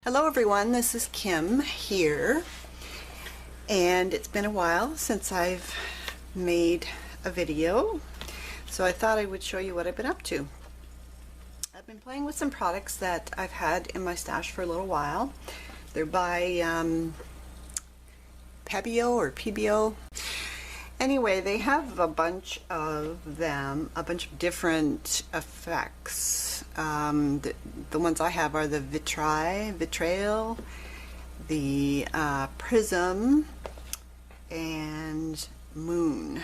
Hello everyone, this is Kim here, and it's been a while since I've made a video, so I thought I would show you what I've been up to. I've been playing with some products that I've had in my stash for a little while. They're by Pebeo or Pebeo. Anyway, they have a bunch of them, a bunch of different effects. The ones I have are the Vitrail, the Prisme, and Moon.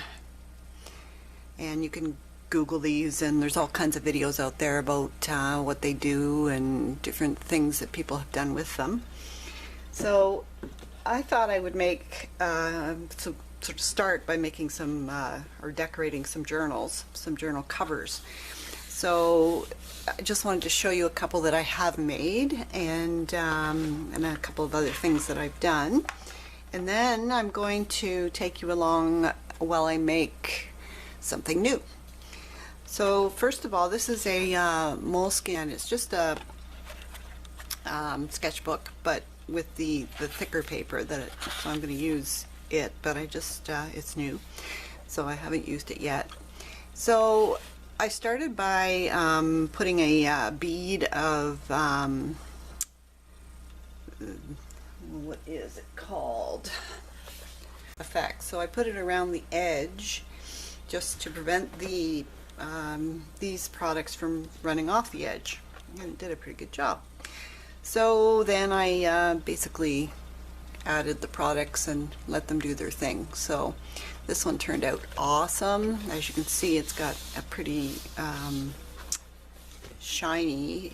And you can Google these, and there's all kinds of videos out there about what they do and different things that people have done with them. So I thought I would make sort of start by making some or decorating some journals, some journal covers. So I just wanted to show you a couple that I have made, and a couple of other things that I've done, and then I'm going to take you along while I make something new. So first of all, this is a moleskin. It's just a sketchbook, but with the thicker paper so I'm going to use it, but I just it's new, so I haven't used it yet. So I started by putting a bead of what is it called, effect. So I put it around the edge just to prevent the these products from running off the edge, and it did a pretty good job. So then I basically added the products and let them do their thing. So this one turned out awesome. As you can see, it's got a pretty shiny,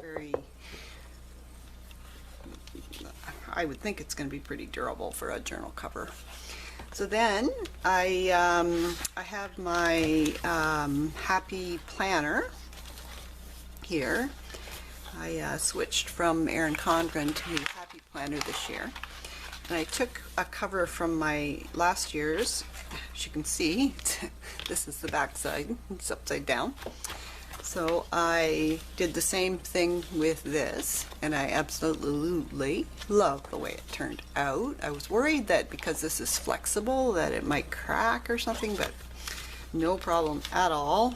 very, I would think it's going to be pretty durable for a journal cover. So then I have my Happy Planner here. I switched from Erin Condren to Happy Planner this year. And I took a cover from my last year's. As you can see, this is the back side. It's upside down. So I did the same thing with this, and I absolutely love the way it turned out. I was worried that because this is flexible that it might crack or something, but no problem at all.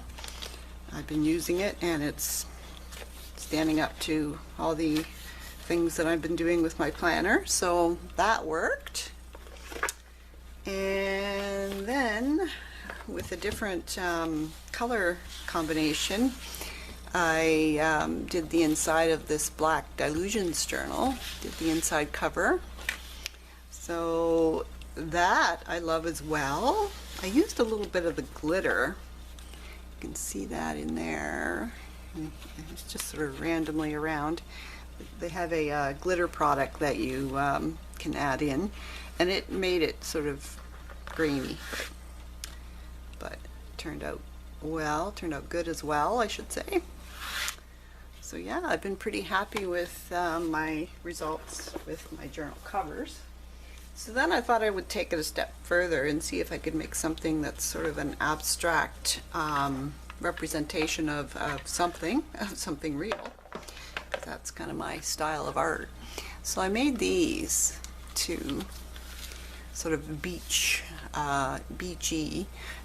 I've been using it, and it's standing up to all the things that I've been doing with my planner, so that worked. And then with a different color combination, I did the inside of this black Dilutions journal, did the inside cover. So that I love as well. I used a little bit of the glitter. You can see that in there. It's just sort of randomly around. They have a glitter product that you can add in, and it made it sort of grainy, but it turned out well, turned out good as well, I should say. So yeah, I've been pretty happy with my results with my journal covers. So then I thought I would take it a step further and see if I could make something that's sort of an abstract representation of something real. That's kind of my style of art. So I made these two sort of beachy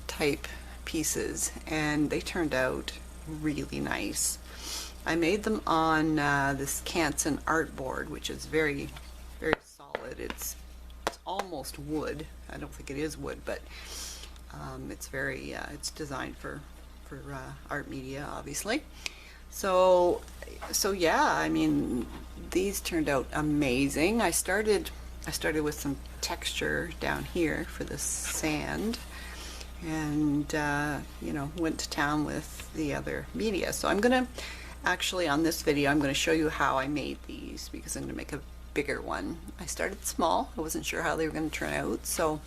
type pieces, and they turned out really nice. I made them on this Canson art board, which is very, very solid. It's almost wood. I don't think it is wood, but it's very it's designed for art media, obviously. So yeah, I mean, these turned out amazing. I started with some texture down here for the sand, and you know, went to town with the other media. So I'm gonna actually, on this video, I'm gonna show you how I made these, because I'm gonna make a bigger one. I started small. I wasn't sure how they were gonna turn out, so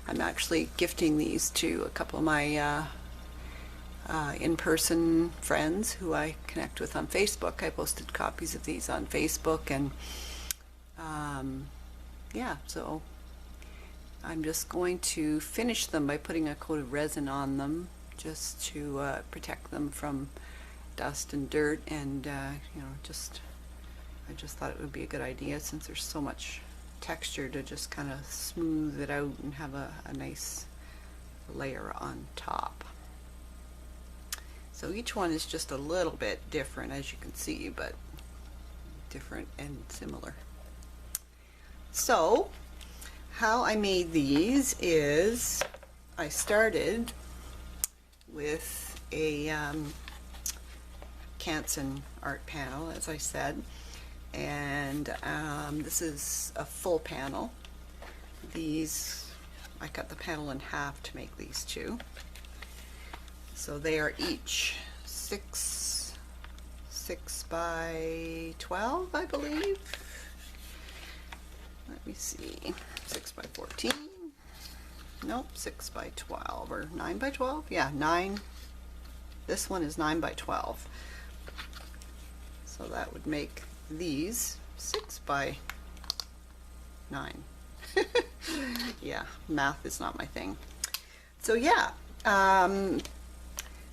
I'm actually gifting these to a couple of my in-person friends who I connect with on Facebook. I posted copies of these on Facebook, and yeah, so I'm just going to finish them by putting a coat of resin on them, just to protect them from dust and dirt, and you know, just I just thought it would be a good idea since there's so much texture to just kind of smooth it out and have a nice layer on top. So each one is just a little bit different, as you can see, but different and similar. So how I made these is I started with a Canson art panel, as I said, and this is a full panel. These, I cut the panel in half to make these two. So they are each 6 by 12, I believe. Let me see, 6 by 14. Nope, 6 by 12 or 9 by 12. Yeah, 9. This one is 9 by 12. So that would make these 6 by 9. Yeah, math is not my thing. So yeah,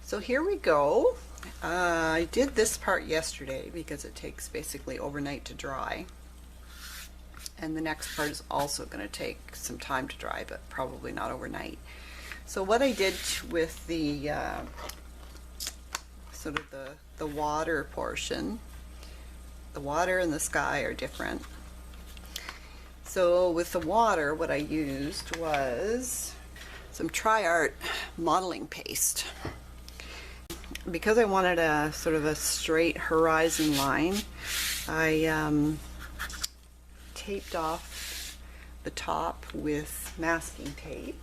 so here we go. I did this part yesterday because it takes basically overnight to dry. And the next part is also going to take some time to dry, but probably not overnight. So what I did with the sort of the water portion, the water and the sky are different. So with the water, what I used was some Tri-Art modeling paste. Because I wanted a sort of a straight horizon line, I taped off the top with masking tape.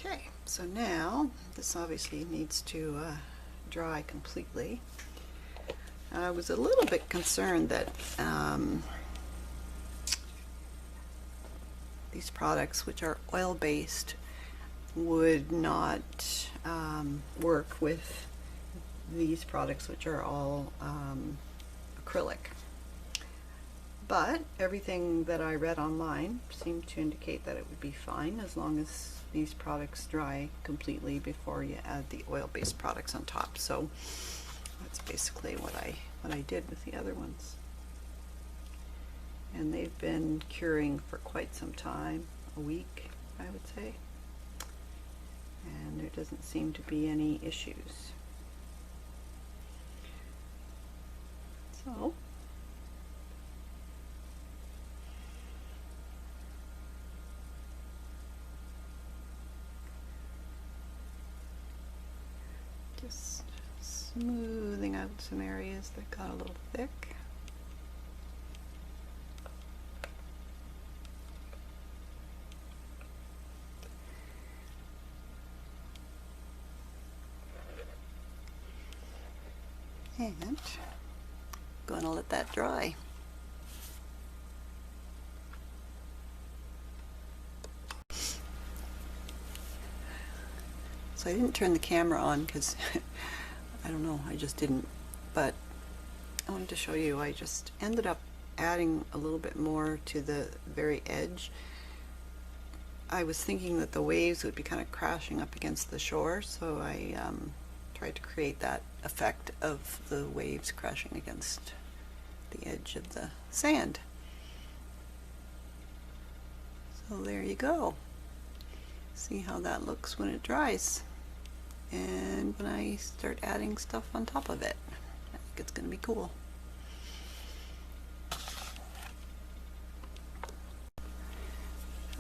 Okay, so now this obviously needs to dry completely. I was a little bit concerned that these products, which are oil-based, would not work with these products, which are all acrylic. But everything that I read online seemed to indicate that it would be fine as long as these products dry completely before you add the oil-based products on top. So that's basically what I did with the other ones. And they've been curing for quite some time, a week, I would say. And there doesn't seem to be any issues. So just smoothing out some areas that got a little thick. And going to let that dry. So I didn't turn the camera on because I don't know, I just didn't, but I wanted to show you, I just ended up adding a little bit more to the very edge. I was thinking that the waves would be kind of crashing up against the shore, so I tried to create that effect of the waves crashing against the edge of the sand. So there you go. See how that looks when it dries. And when I start adding stuff on top of it, I think it's going to be cool.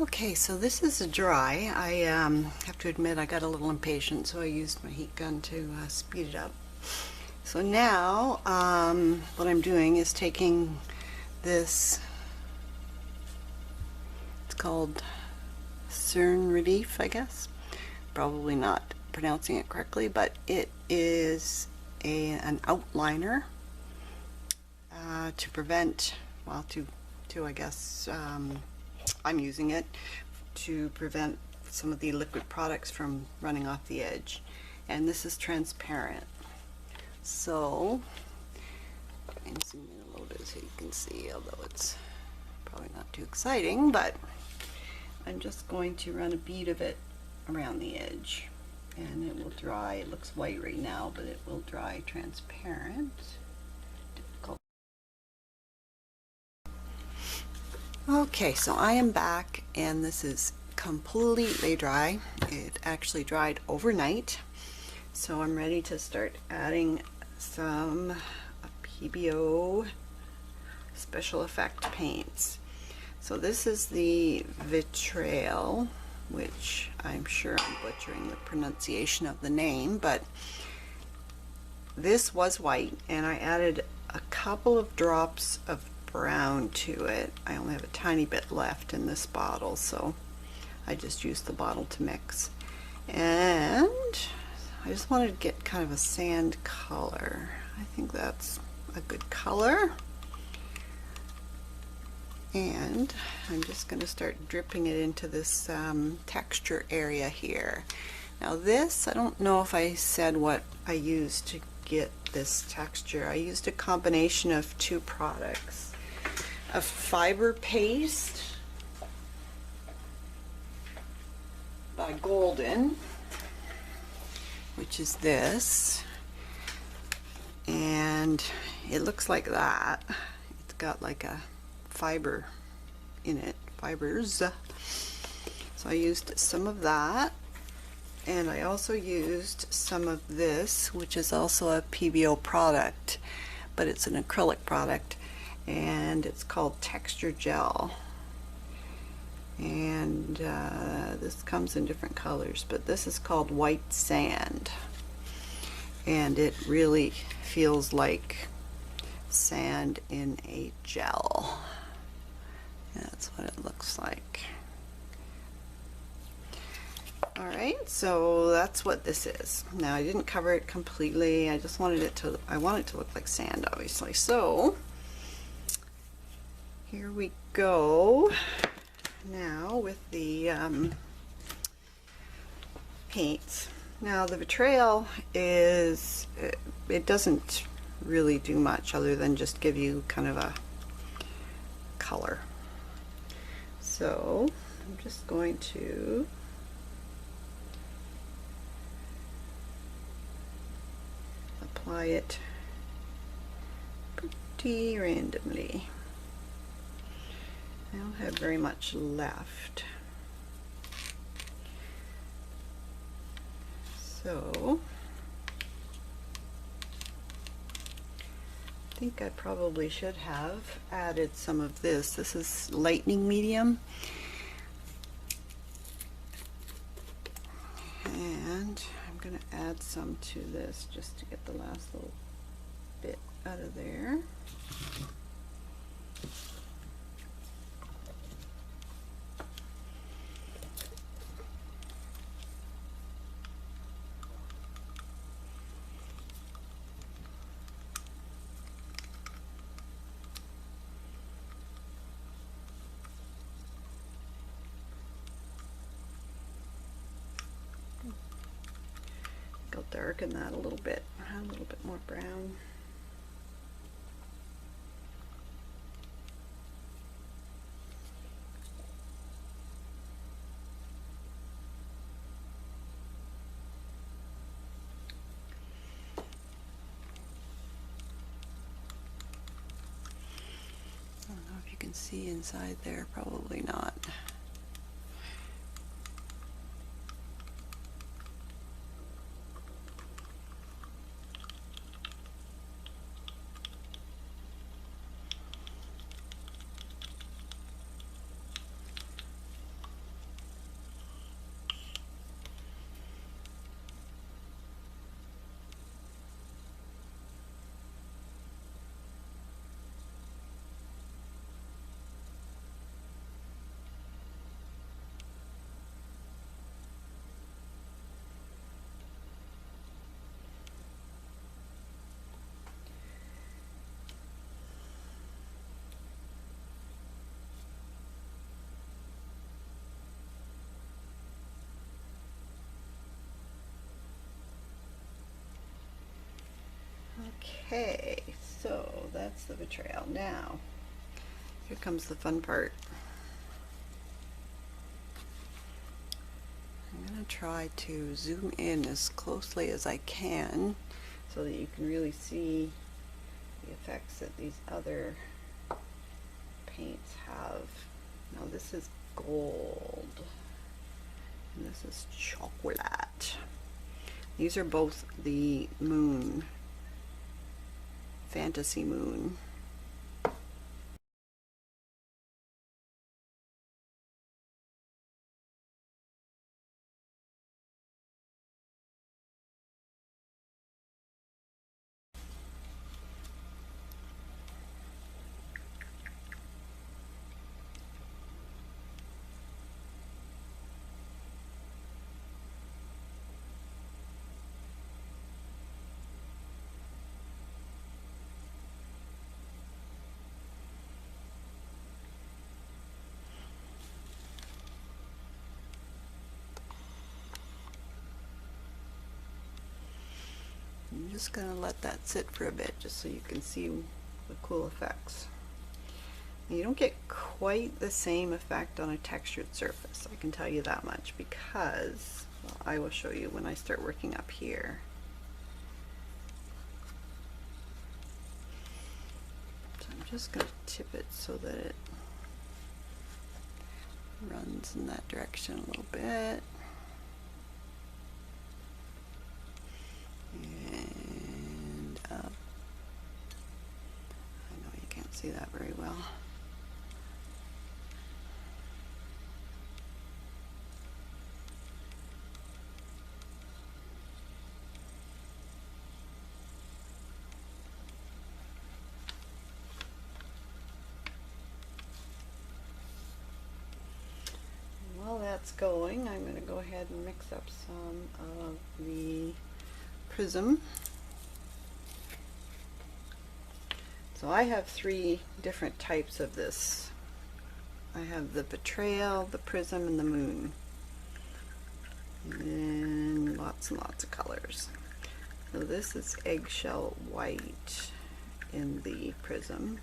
Okay, so this is a dry. I have to admit I got a little impatient, so I used my heat gun to speed it up. So now what I'm doing is taking this, it's called Cern Relief, I guess. Probably not pronouncing it correctly, but it is an outliner to prevent, well, to I guess, I'm using it to prevent some of the liquid products from running off the edge. And this is transparent. So, and zoom in a little bit so you can see, although it's probably not too exciting, but I'm just going to run a bead of it around the edge. And it will dry. It looks white right now, but it will dry transparent. Difficult. Okay, so I am back, and this is completely dry. It actually dried overnight, so I'm ready to start adding some Pebeo special effect paints. So this is the Vitrail, which I'm sure I'm butchering the pronunciation of the name, but this was white, and I added a couple of drops of brown to it. I only have a tiny bit left in this bottle, so I just used the bottle to mix. And I just wanted to get kind of a sand color. I think that's a good color. And I'm just going to start dripping it into this texture area here. Now this, I don't know if I said what I used to get this texture. I used a combination of two products. A fiber paste by Golden, which is this, and it looks like that. It's got like a fiber in it, fibers. So I used some of that, and I also used some of this, which is also a Pebeo product, but it's an acrylic product, and it's called Texture Gel. And this comes in different colors, but this is called White Sand, and it really feels like sand in a gel. That's what it looks like. Alright, so that's what this is. Now I didn't cover it completely. I just wanted it to, I want it to look like sand, obviously. So here we go now with the paints. Now the Vitrail is, it doesn't really do much other than just give you kind of a color. So I'm just going to apply it pretty randomly. I don't have very much left. So I think I probably should have added some of this. This is lightning medium. And I'm going to add some to this just to get the last little bit out of there. I'll darken that a little bit, add a little bit more brown. I don't know if you can see inside there, probably not. Okay, so that's the Vitrail. Now, here comes the fun part. I'm going to try to zoom in as closely as I can so that you can really see the effects that these other paints have. Now this is gold and this is chocolate. These are both the moon, fantasy moon. I'm just going to let that sit for a bit just so you can see the cool effects. And you don't get quite the same effect on a textured surface, I can tell you that much, because, well, I will show you when I start working up here. So I'm just going to tip it so that it runs in that direction a little bit. And up. I know you can't see that very well. While that's going, I'm going to go ahead and mix up some of the Prisme. So I have 3 different types of this. I have the Vitrail, the Prisme, and the Moon. And lots and lots of colors. So this is eggshell white in the Prisme.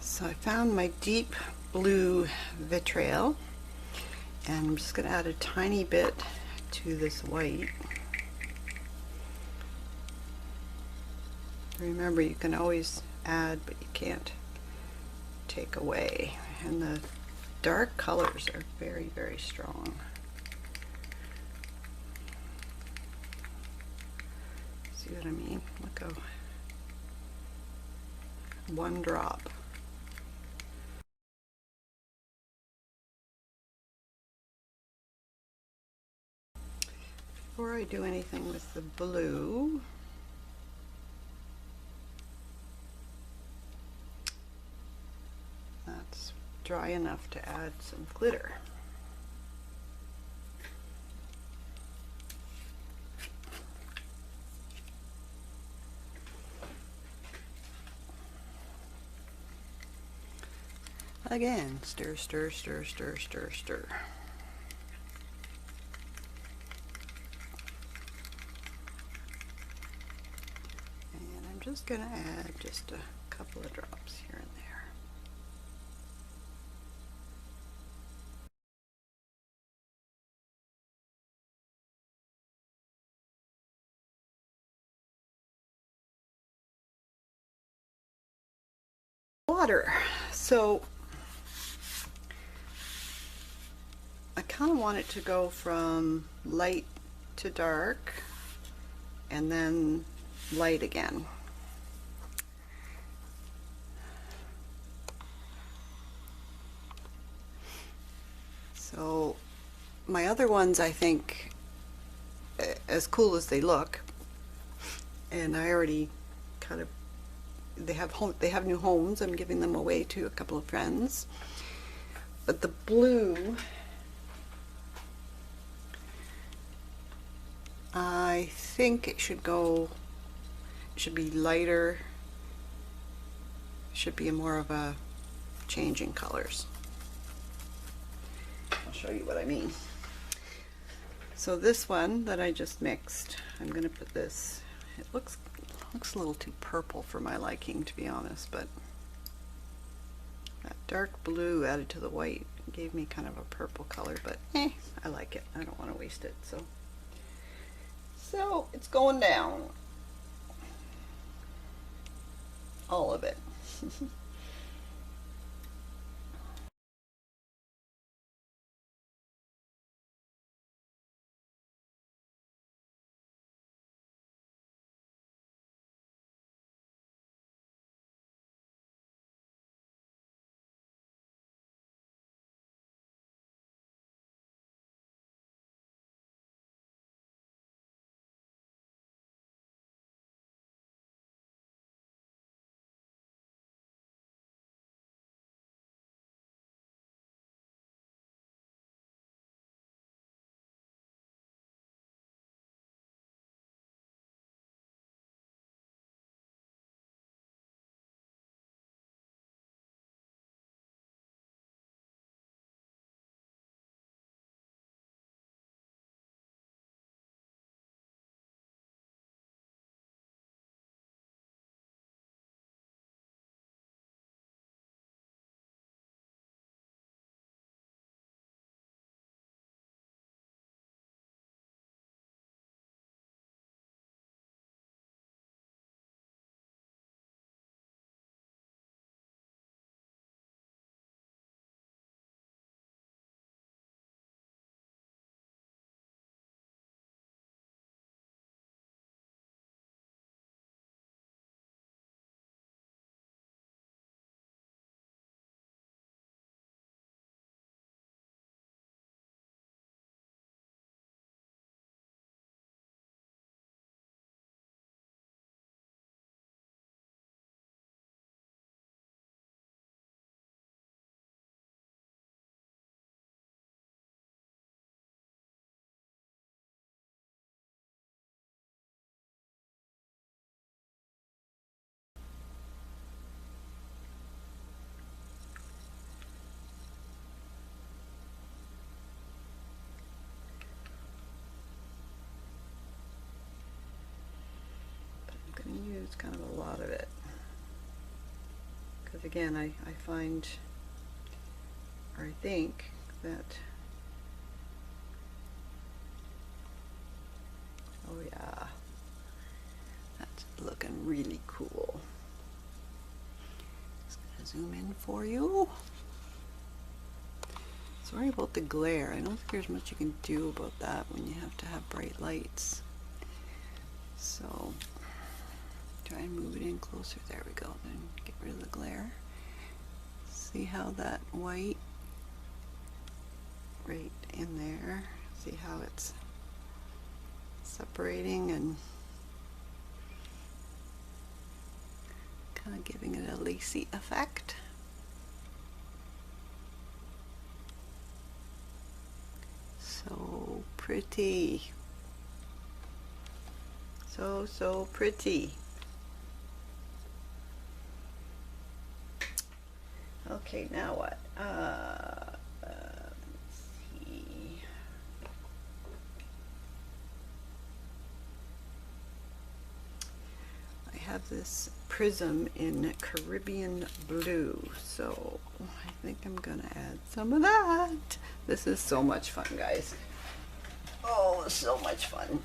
So I found my deep blue Vitrail, and I'm just going to add a tiny bit to this white. Remember, you can always add, but you can't take away. And the dark colors are very, very strong. See what I mean? Look how one drop. Before I do anything with the blue, that's dry enough to add some glitter. Again, stir, stir, stir, stir, stir, stir. And I'm just going to add just a couple of drops here and there. Water. So I kind of want it to go from light to dark and then light again. So my other ones, I think, as cool as they look, and I already kind of, they have new homes. I'm giving them away to a couple of friends. But the blue, I think it should be lighter. It should be more of a changing colors. I'll show you what I mean. So this one that I just mixed, I'm going to put this, it looks a little too purple for my liking, to be honest, but that dark blue added to the white gave me kind of a purple color, but I like it. I don't want to waste it. So it's going down. All of it. I'm going to use kind of a lot of it, because again, I find, or I think that, oh yeah, that's looking really cool. Just gonna zoom in for you. Sorry about the glare. I don't think there's much you can do about that when you have to have bright lights. So try and move it in closer. There we go. Then get rid of the glare. See how that white right in there, see how it's separating and kind of giving it a lacy effect. So pretty. So pretty. Okay, now what? Let's see. I have this prism in Caribbean blue, so I think I'm gonna add some of that. This is so much fun, guys. Oh, so much fun.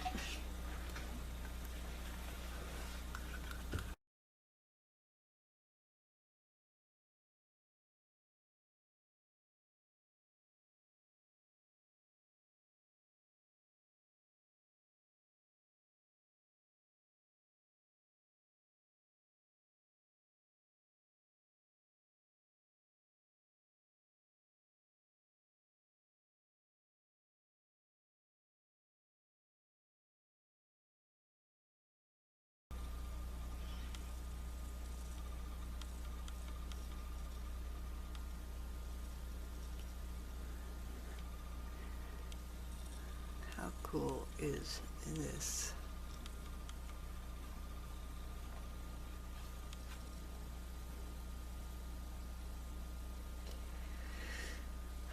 How cool is this?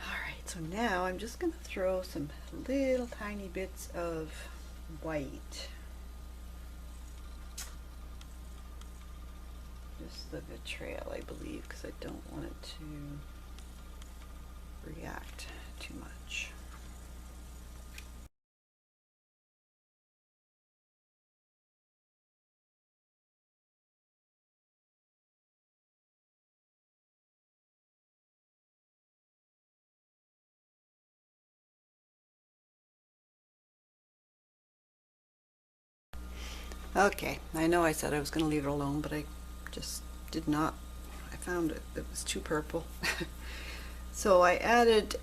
Alright, so now I'm just going to throw some little tiny bits of white. Just the Vitrail, I believe, because I don't want it to react too much. Okay, I know I said I was going to leave it alone, but I just did not. I found it was too purple. So I added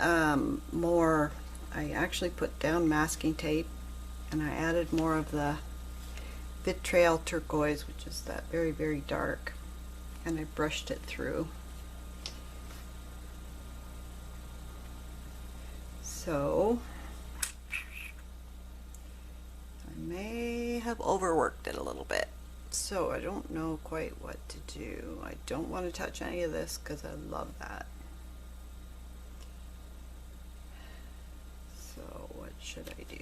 more. I actually put down masking tape, and I added more of the Vitrail turquoise, which is that very, very dark, and I brushed it through. So I may have overworked it a little bit. So I don't know quite what to do. I don't want to touch any of this because I love that. So what should I do?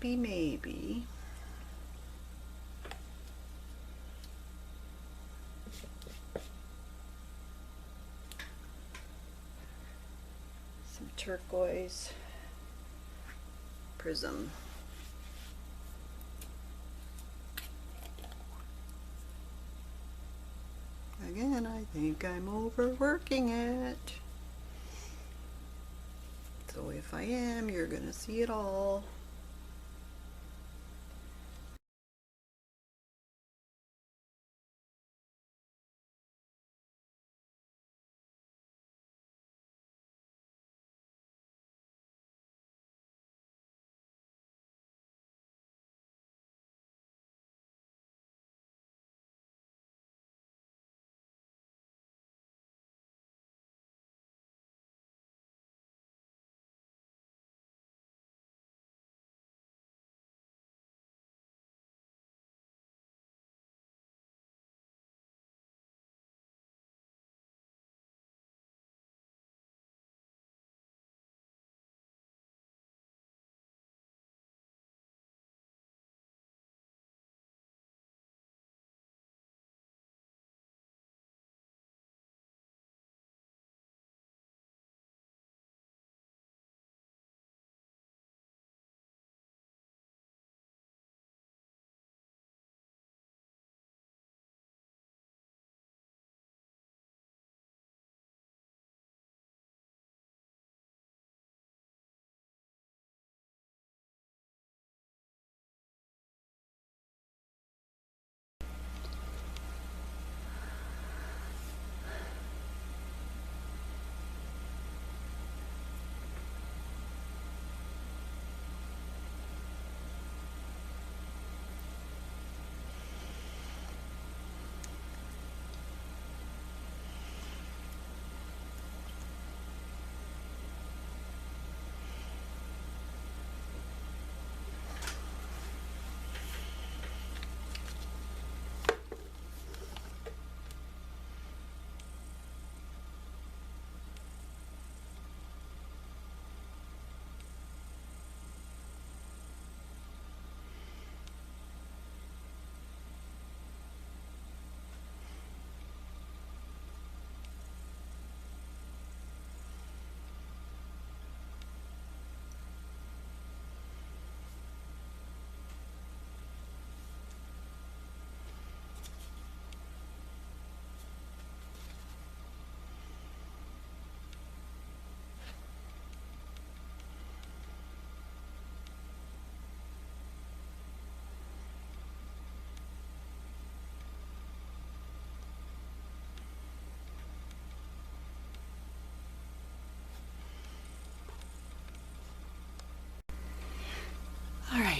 Maybe. Some turquoise prism. Again, I think I'm overworking it. So if I am, you're gonna see it all.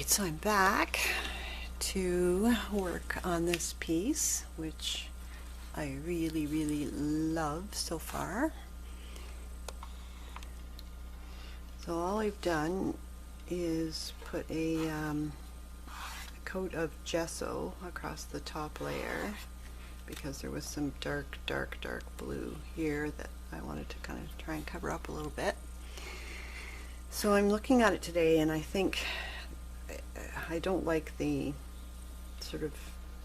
Alright, so I'm back to work on this piece, which I really, really love so far. So all I've done is put a coat of gesso across the top layer because there was some dark blue here that I wanted to kind of try and cover up a little bit. So I'm looking at it today and I think I don't like the sort of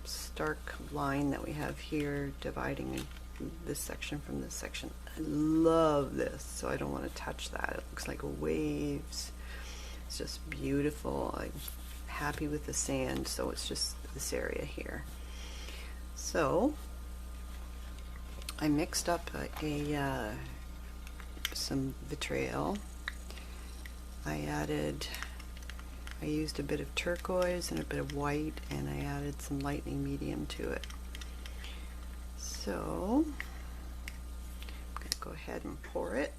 stark line that we have here dividing this section from this section. I love this, so I don't want to touch that. It looks like waves. It's just beautiful. I'm happy with the sand, so it's just this area here. So I mixed up some Vitrail. I used a bit of turquoise and a bit of white, and I added some lightning medium to it. So I'm going to go ahead and pour it.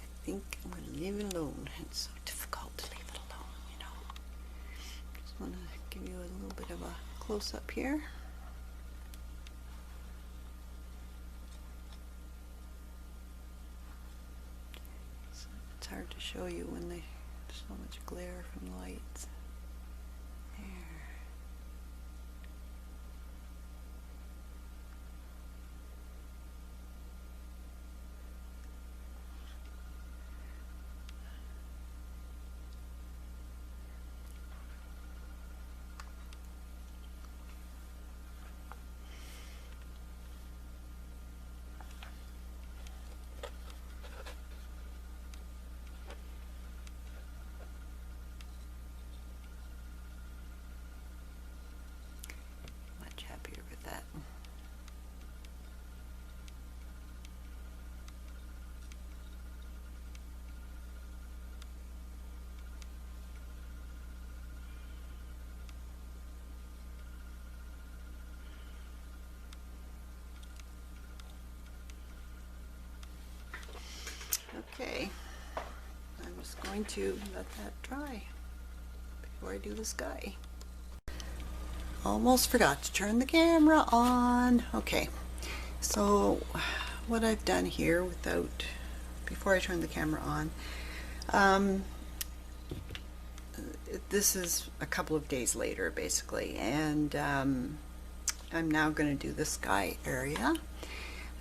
I think I'm going to leave it alone. It's so difficult to leave it alone, you know. Just want to give you a little bit of a close-up here. So it's hard to show you when there's so much glare from the lights. There. Much happier with that. Okay, I'm just going to let that dry before I do the sky. Almost forgot to turn the camera on. Okay, so what I've done here before I turn the camera on, this is a couple of days later basically, and I'm now going to do the sky area.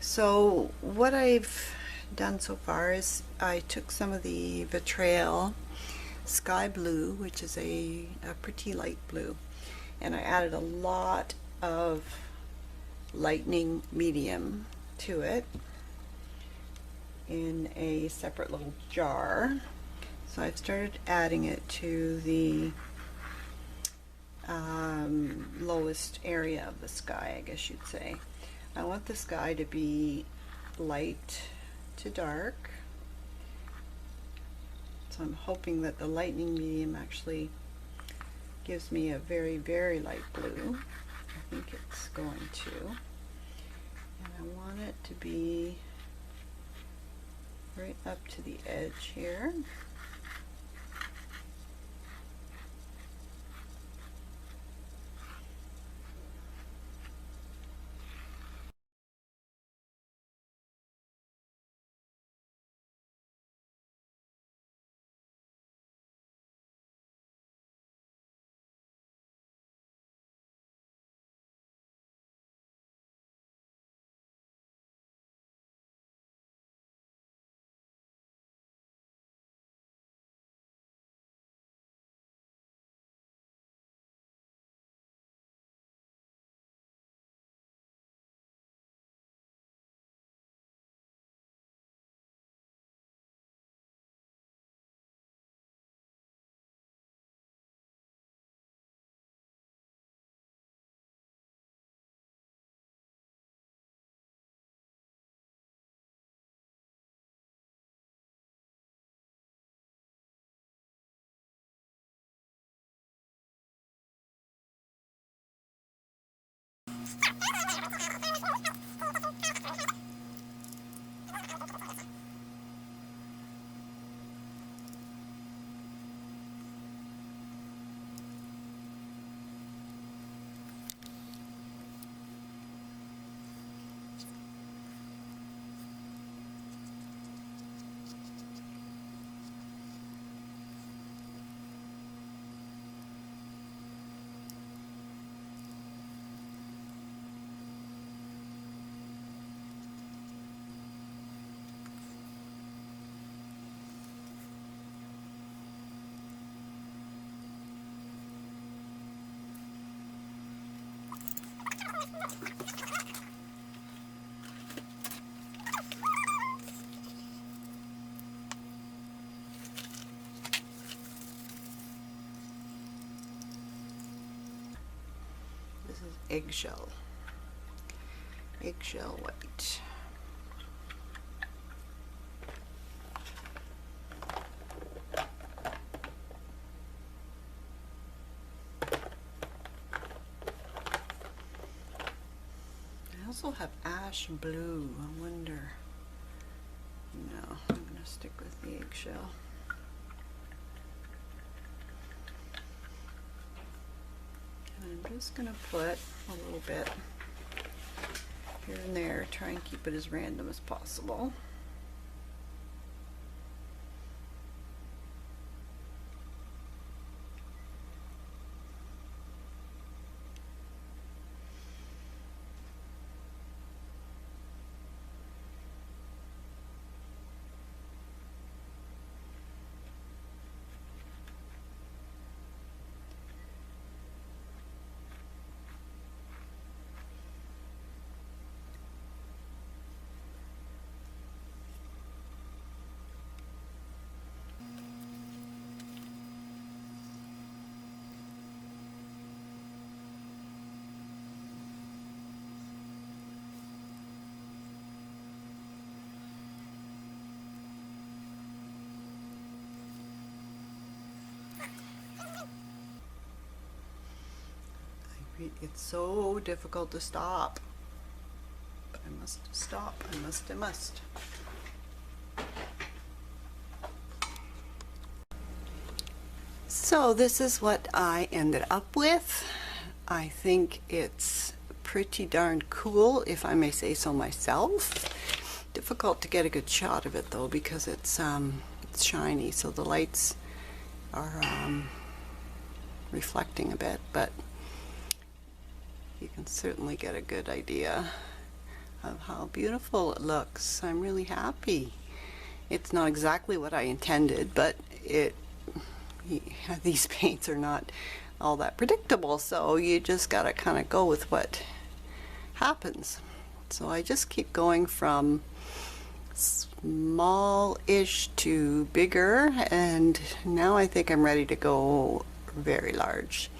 So what I've done so far is I took some of the Vitrail Sky Blue, which is a pretty light blue, and I added a lot of lightning medium to it in a separate little jar. So I've started adding it to the lowest area of the sky, I guess you'd say. I want the sky to be light to dark, so I'm hoping that the lightning medium actually gives me a very, very light blue. I think it's going to. And I want it to be right up to the edge here. This is eggshell white. I also have ash blue. I wonder. No, I'm going to stick with the eggshell. I'm just going to put a little bit here and there, try and keep it as random as possible. It's so difficult to stop. But I must stop. I must. So this is what I ended up with. I think it's pretty darn cool, if I may say so myself. Difficult to get a good shot of it though, because it's shiny, so the lights are reflecting a bit, but you can certainly get a good idea of how beautiful it looks. I'm really happy. It's not exactly what I intended, but these paints are not all that predictable, so you just gotta kind of go with what happens. So I just keep going from small-ish to bigger, and now I think I'm ready to go very large.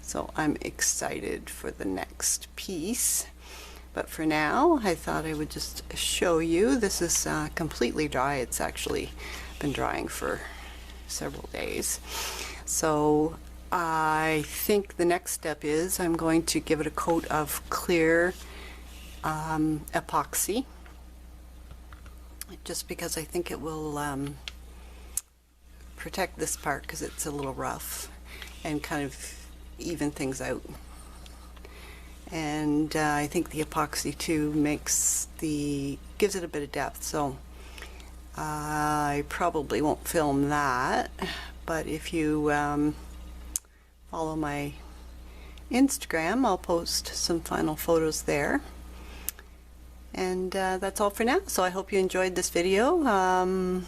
So I'm excited for the next piece. But for now, I thought I would just show you. This is completely dry. It's actually been drying for several days. So I think the next step is I'm going to give it a coat of clear epoxy, just because I think it will protect this part because it's a little rough, and kind of even things out. And I think the epoxy too gives it a bit of depth, so I probably won't film that, but if you follow my Instagram, I'll post some final photos there. And that's all for now. So I hope you enjoyed this video.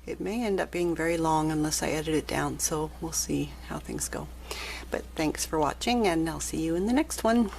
It may end up being very long unless I edit it down, so we'll see how things go. But thanks for watching, and I'll see you in the next one.